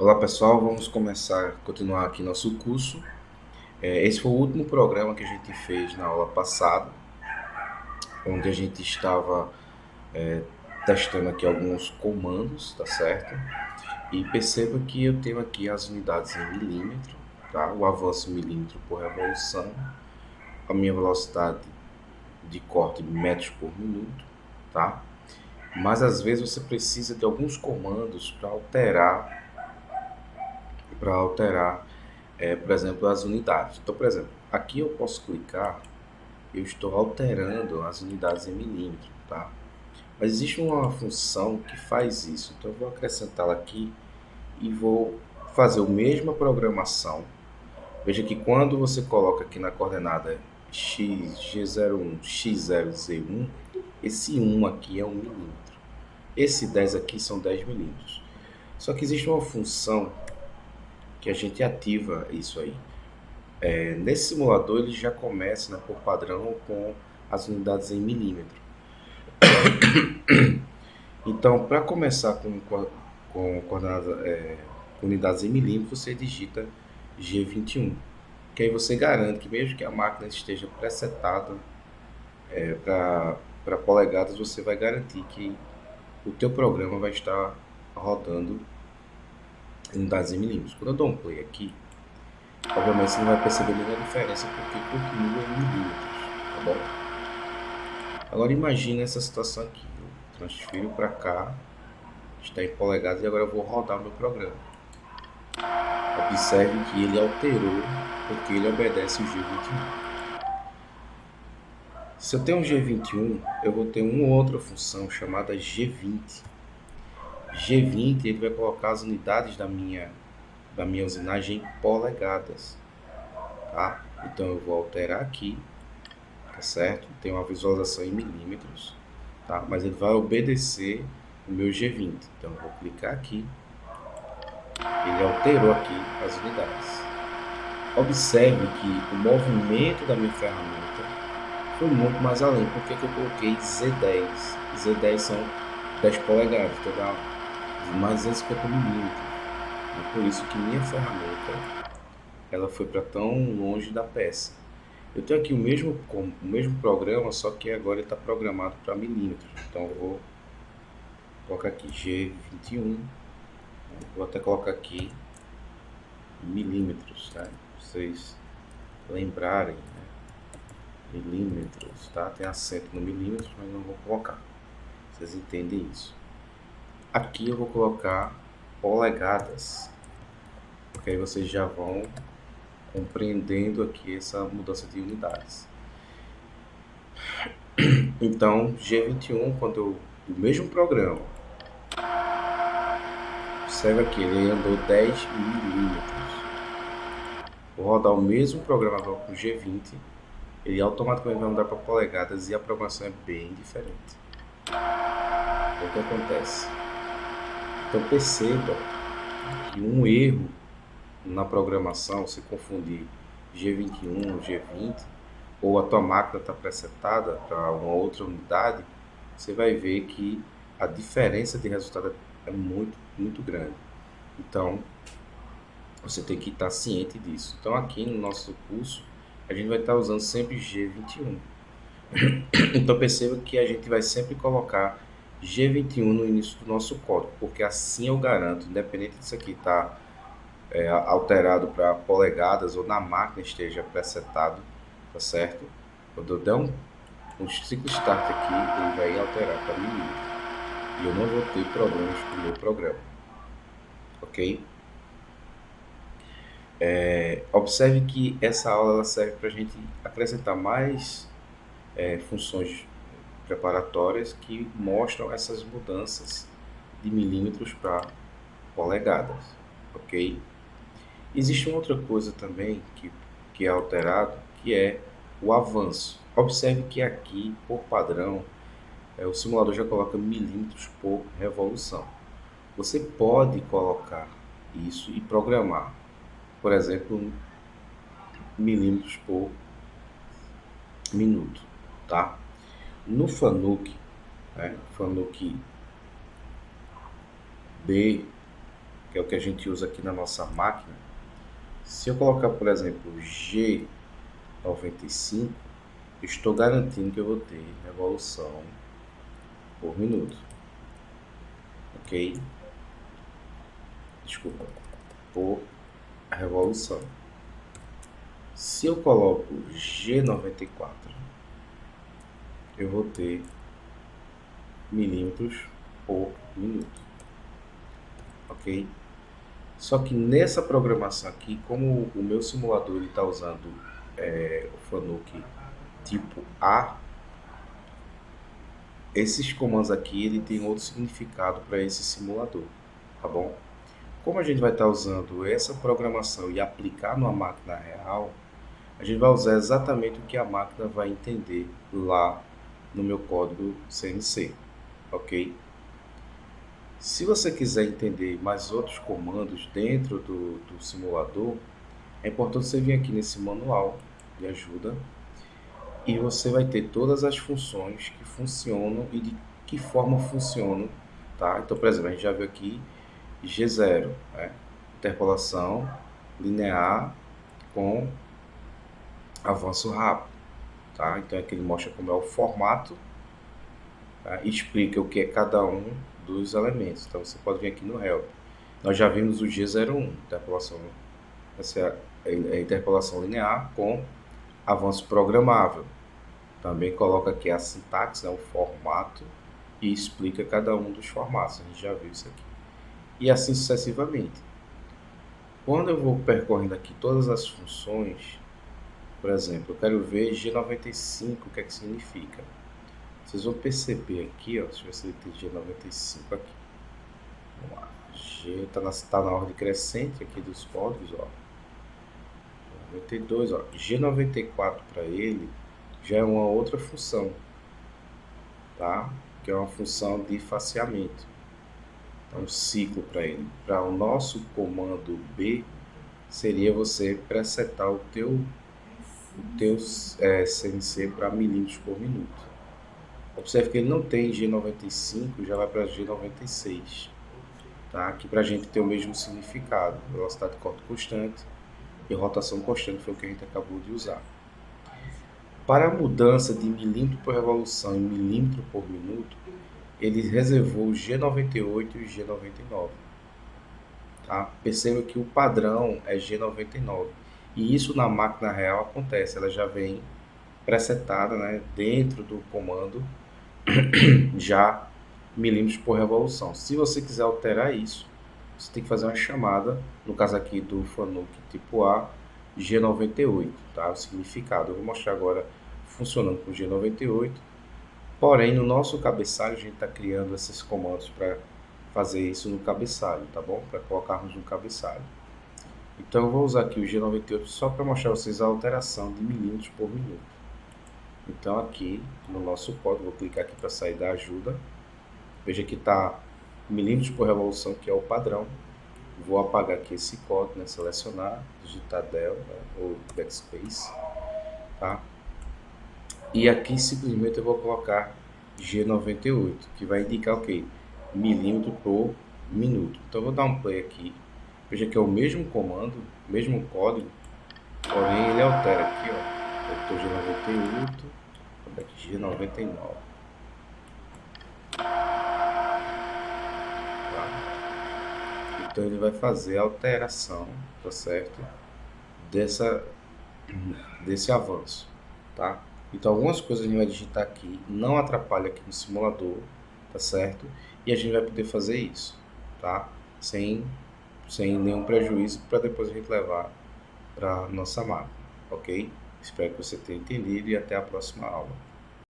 Olá pessoal, vamos continuar aqui nosso curso. Esse foi o último programa que a gente fez na aula passada, onde a gente estava testando aqui alguns comandos, tá certo? E perceba que eu tenho aqui as unidades em milímetro, tá? O avanço milímetro por revolução, a minha velocidade de corte metros por minuto, tá? Mas às vezes você precisa de alguns comandos para alterar, por exemplo, as unidades. Então, por exemplo, aqui eu posso clicar, eu estou alterando as unidades em milímetro, tá? Mas existe uma função que faz isso, então eu vou acrescentá-la aqui e vou fazer a mesma programação. Veja que quando você coloca aqui na coordenada x, g01, x0z1, esse 1 aqui é 1 milímetro. Esse 10 aqui são 10 milímetros. Só que existe uma função que a gente ativa isso aí. Nesse simulador ele já começa, né, por padrão com as unidades em milímetro. Então, para começar com unidades em milímetro, você digita G21, que aí você garante que mesmo que a máquina esteja presetada para polegadas, você vai garantir que o teu programa vai estar rodando em unidades em milímetros. Quando eu dou um play aqui, obviamente você não vai perceber nenhuma diferença porque continua em milímetros, tá bom? Agora imagine essa situação aqui, eu transfiro para cá, está em polegadas e agora eu vou rodar o meu programa. Observe que ele alterou porque ele obedece o G21. Se eu tenho um G21, eu vou ter uma outra função chamada G20. G20 ele vai colocar as unidades da minha usinagem em polegadas, tá? Então eu vou alterar aqui, tá certo? Tem uma visualização em milímetros, tá? Mas ele vai obedecer o meu G20. Então eu vou clicar aqui, ele alterou aqui as unidades. Observe que o movimento da minha ferramenta foi muito mais além. Por que eu coloquei Z10? Z10 são 10 polegadas, então dá mais 250 milímetros. É por isso que minha ferramenta ela foi para tão longe da peça. Eu tenho aqui o mesmo programa, só que agora ele está programado para milímetros. Então eu vou colocar aqui G21, vou até colocar aqui milímetros, tá? Pra vocês lembrarem, né? Milímetros, tá? Tem acento no milímetros, mas não vou colocar. Vocês entendem isso. Aqui eu vou colocar polegadas, porque aí vocês já vão compreendendo aqui essa mudança de unidades. Então, G21, o mesmo programa, observa que ele andou 10 milímetros. Vou rodar o mesmo programa agora com G20, ele automaticamente vai mudar para polegadas e a programação é bem diferente. O que acontece? Então perceba que um erro na programação, se confundir G21, G20, ou a tua máquina está presetada para uma outra unidade, você vai ver que a diferença de resultado é muito, muito grande. Então, você tem que estar ciente disso. Então, aqui no nosso curso, a gente vai estar usando sempre G21. Então, perceba que a gente vai sempre colocar G21 no início do nosso código, porque assim eu garanto, independente disso aqui estar alterado para polegadas ou na máquina esteja presetado, tá certo? Quando eu der um ciclo start aqui, ele vai alterar para milímetro e eu não vou ter problemas com o meu programa, ok? Observe que essa aula ela serve para a gente acrescentar mais funções preparatórias que mostram essas mudanças de milímetros para polegadas, ok? Existe uma outra coisa também que é alterado, que é o avanço. Observe que aqui, por padrão, o simulador já coloca milímetros por revolução. Você pode colocar isso e programar, por exemplo, milímetros por minuto, tá? No Fanuc, né, Fanuc B, que é o que a gente usa aqui na nossa máquina, se eu colocar, por exemplo, G95, estou garantindo que eu vou ter revolução por minuto. Ok? Desculpa, por revolução. Se eu coloco G94, eu vou ter milímetros por minuto. Ok? Só que nessa programação aqui, como o meu simulador está usando o Fanuc tipo A, esses comandos aqui ele tem outro significado para esse simulador, tá bom? Como a gente vai estar usando essa programação e aplicar numa máquina real, a gente vai usar exatamente o que a máquina vai entender lá no meu código CNC, ok? Se você quiser entender mais outros comandos dentro do simulador, é importante você vir aqui nesse manual de ajuda e você vai ter todas as funções que funcionam e de que forma funcionam, tá? Então, por exemplo, a gente já viu aqui G0, né? Interpolação linear com avanço rápido, tá? Então aqui ele mostra como é o formato, tá? E explica o que é cada um dos elementos. Então você pode vir aqui no Help. Nós já vimos o G01, interpolação, essa é a interpolação linear com avanço programável. Também coloca aqui a sintaxe, né, o formato, e explica cada um dos formatos. A gente já viu isso aqui. E assim sucessivamente. Quando eu vou percorrendo aqui todas as funções, por exemplo, eu quero ver G95, o que é que significa. Vocês vão perceber aqui, ó, deixa eu ver se ele tem G95 aqui. Vamos lá. G tá na ordem crescente aqui dos códigos, ó. 92, ó. G94 para ele já é uma outra função, tá? Que é uma função de faseamento. Então, um ciclo para ele. Para o nosso comando B, seria você presetar o teu CNC para milímetros por minuto. Observe que ele não tem G95, já vai para G96, tá? Aqui para a gente ter o mesmo significado, velocidade de corte constante e rotação constante foi o que a gente acabou de usar. Para a mudança de milímetro por revolução em milímetro por minuto, ele reservou o G98 e o G99, tá? Perceba que o padrão é G99 e isso na máquina real acontece, ela já vem presetada, né, dentro do comando já milímetros por revolução. Se você quiser alterar isso, você tem que fazer uma chamada, no caso aqui do Fanuc tipo A, G98, tá? O significado. Eu vou mostrar agora funcionando com G98, porém no nosso cabeçalho a gente está criando esses comandos para fazer isso no cabeçalho, tá bom? Para colocarmos no cabeçalho. Então eu vou usar aqui o G98 só para mostrar a vocês a alteração de milímetros por minuto. Então aqui no nosso código, vou clicar aqui para sair da ajuda. Veja que está milímetros por revolução, que é o padrão. Vou apagar aqui esse código, né? Selecionar, digitar del, né? Ou backspace, tá? E aqui simplesmente eu vou colocar G98, que vai indicar o que? Milímetro por minuto. Então eu vou dar um play aqui. Veja que é o mesmo comando, mesmo código, porém ele altera aqui, ó. Eu G98, aqui G99. Tá? Então ele vai fazer a alteração, tá certo? Desse avanço, tá? Então algumas coisas a gente vai digitar aqui, não atrapalha aqui no simulador, tá certo? E a gente vai poder fazer isso, tá? Sem nenhum prejuízo, para depois a gente levar para nossa máquina, ok? Espero que você tenha entendido e até a próxima aula.